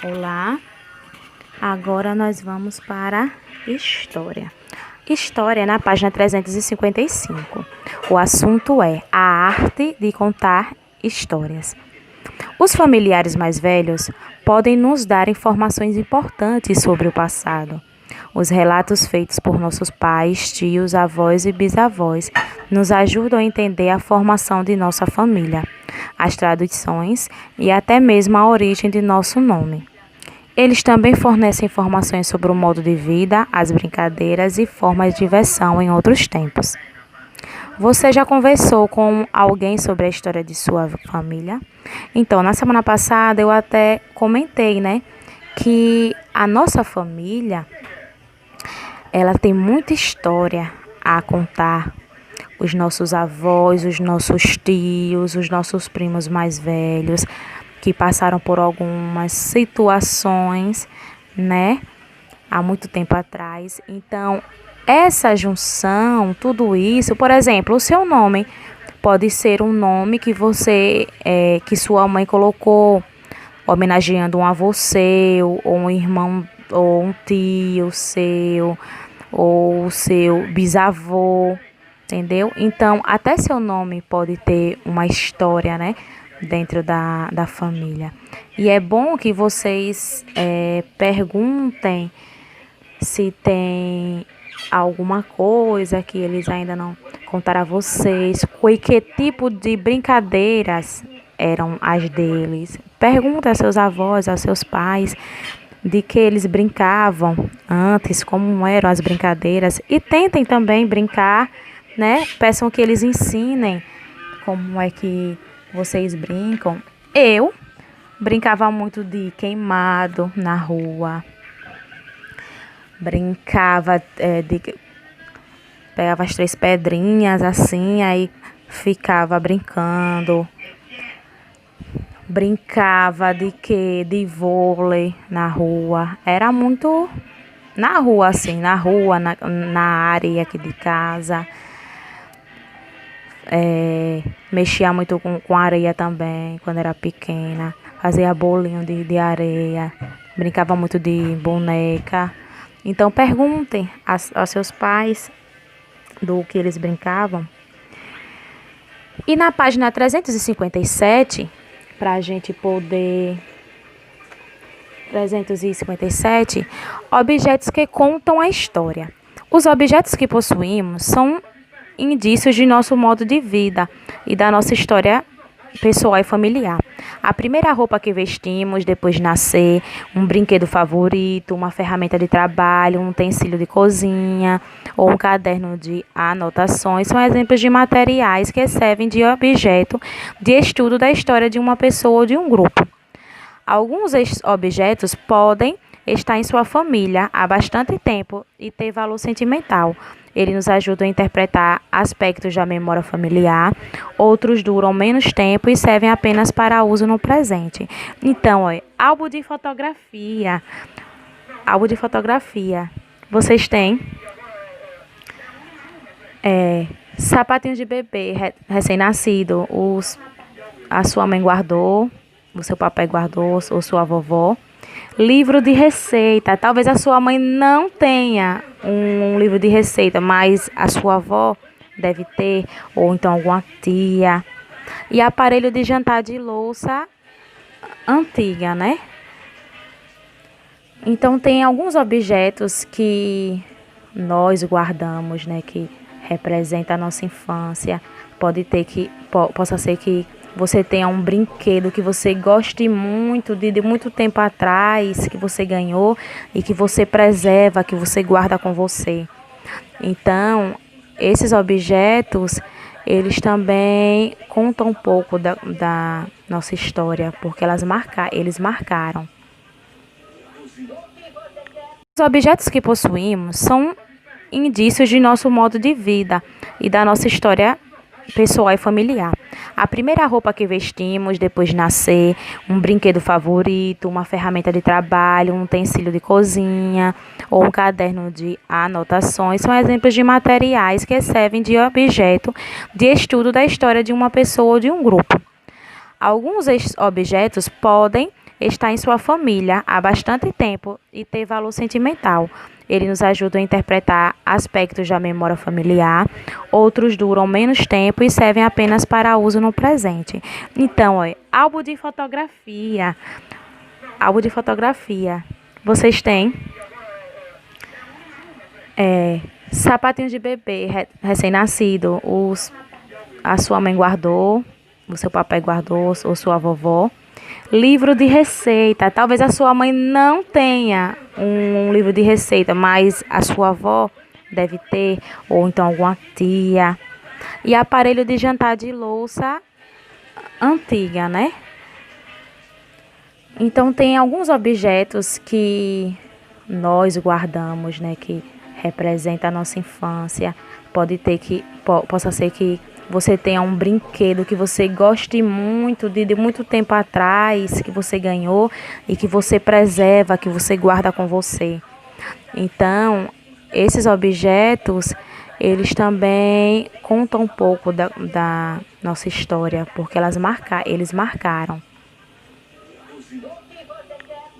Olá, agora nós vamos para História. História na página 355. O assunto é a arte de contar histórias. Os familiares mais velhos podem nos dar informações importantes sobre o passado. Os relatos feitos por nossos pais, tios, avós e bisavós nos ajudam a entender a formação de nossa família, as tradições e até mesmo a origem de nosso nome. Eles também fornecem informações sobre o modo de vida, as brincadeiras e formas de diversão em outros tempos. Você já conversou com alguém sobre a história de sua família? Então, na semana passada eu até comentei, que a nossa família, ela tem muita história a contar. Os nossos avós, os nossos tios, os nossos primos mais velhos, que passaram por algumas situações, há muito tempo atrás. Então, essa junção, tudo isso, por exemplo, o seu nome pode ser um nome que que sua mãe colocou, homenageando um avô seu, ou um irmão, ou um tio seu, ou o seu bisavô, entendeu? Então, até seu nome pode ter uma história, dentro da família. E é bom que vocês perguntem se tem alguma coisa que eles ainda não contaram a vocês, e que tipo de brincadeiras eram as deles. Pergunta aos seus avós, aos seus pais, de que eles brincavam antes, como eram as brincadeiras, e tentem também brincar, Peçam que eles ensinem como é que vocês brincam. Eu brincava muito de queimado na rua. Brincava pegava as 3 pedrinhas assim, aí ficava brincando. Brincava de vôlei na rua. Era muito na rua, assim, na área aqui de casa. Mexia muito com areia também, quando era pequena. Fazia bolinho de areia. Brincava muito de boneca. Então, perguntem aos seus pais do que eles brincavam. E na página 357, para a gente poder... 357, objetos que contam a história. Os objetos que possuímos são indícios de nosso modo de vida e da nossa história pessoal e familiar. A primeira roupa que vestimos depois de nascer, um brinquedo favorito, uma ferramenta de trabalho, um utensílio de cozinha ou um caderno de anotações são exemplos de materiais que servem de objeto de estudo da história de uma pessoa ou de um grupo. Alguns objetos podem estar em sua família há bastante tempo e ter valor sentimental. Eles nos ajudam a interpretar aspectos da memória familiar. Outros duram menos tempo e servem apenas para uso no presente. Então, álbum de fotografia. Álbum de fotografia. Vocês têm sapatinhos de bebê recém-nascido. A sua mãe guardou, o seu papai guardou, ou sua vovó. Livro de receita. Talvez a sua mãe não tenha um livro de receita, mas a sua avó deve ter, ou então alguma tia. E aparelho de jantar de louça antiga, Então, tem alguns objetos que nós guardamos, que representa a nossa infância. Possa ser que você tenha um brinquedo que você goste muito, de muito tempo atrás, que você ganhou e que você preserva, que você guarda com você. Então, esses objetos, eles também contam um pouco da nossa história, porque eles marcaram. Os objetos que possuímos são indícios de nosso modo de vida e da nossa história pessoal e familiar. A primeira roupa que vestimos depois de nascer, um brinquedo favorito, uma ferramenta de trabalho, um utensílio de cozinha ou um caderno de anotações são exemplos de materiais que servem de objeto de estudo da história de uma pessoa ou de um grupo. Alguns objetos podem está em sua família há bastante tempo e tem valor sentimental. Ele nos ajuda a interpretar aspectos da memória familiar, outros duram menos tempo e servem apenas para uso no presente. Então, ó, álbum de fotografia. Álbum de fotografia. Vocês têm sapatinhos de bebê recém-nascido, a sua mãe guardou, o seu papai guardou, ou sua vovó. Livro de receita. Talvez a sua mãe não tenha um livro de receita, mas a sua avó deve ter, ou então alguma tia. E aparelho de jantar de louça antiga, né? Então tem alguns objetos que nós guardamos, né, que representa a nossa infância. Possa ser que você tenha um brinquedo que você goste muito de muito tempo atrás, que você ganhou e que você preserva, que você guarda com você. Então, esses objetos, eles também contam um pouco da nossa história, porque eles marcaram.